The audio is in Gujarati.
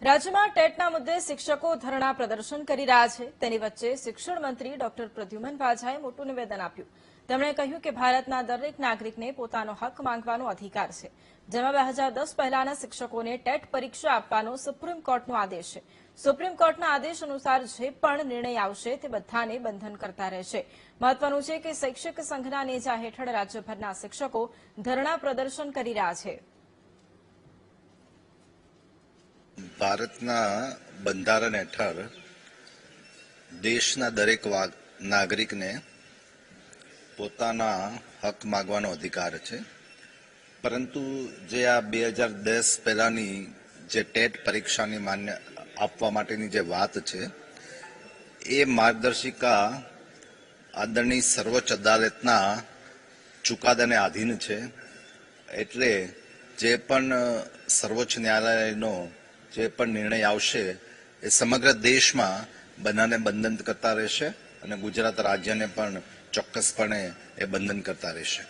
રાજ્યમાં ટેટના મુદ્દે શિક્ષકો ધરણા પ્રદર્શન કરી રહ્યા છે। તેની વચ્ચે શિક્ષણ મંત્રી ડોક્ટર પ્રદ્યુમન વાઝાએ મોટું નિવેદન આપ્યું। તેમણે કહ્યું કે ભારતના દરેક નાગરિકને પોતાનો હક માંગવાનો અધિકાર છે, જેમાં 2010 પહેલાના શિક્ષકોને ટેટ પરીક્ષા આપવાનો સુપ્રીમ કોર્ટનો આદેશ છે। સુપ્રીમ કોર્ટના આદેશ અનુસાર જે પણ નિર્ણય આવશે તે બધાને બંધન કરતા રહેશે। મહત્વનું છે કે શૈક્ષિક સંઘના નેજા હેઠળ રાજ્યભરના શિક્ષકો ધરણા પ્રદર્શન કરી રહ્યા છે। ભારતના બંધારણ હેઠળ દેશના દરેક નાગરિકને પોતાના હક માગવાનો અધિકાર છે, પરંતુ જે આ 2010 પહેલાની જે ટેટ પરીક્ષાની માન્ય આપવા માટેની જે વાત છે, એ માર્ગદર્શિકા આદરણીય સર્વોચ્ચ અદાલતના ચુકાદાને આધીન છે। એટલે જે પણ સર્વોચ્ચ ન્યાયાલયનો જે પણ નિર્ણય આવશે એ સમગ્ર દેશમાં બધાને બંધન કરતા રહેશે અને ગુજરાત રાજ્યને પણ ચોક્કસપણે એ બંધન કરતા રહેશે।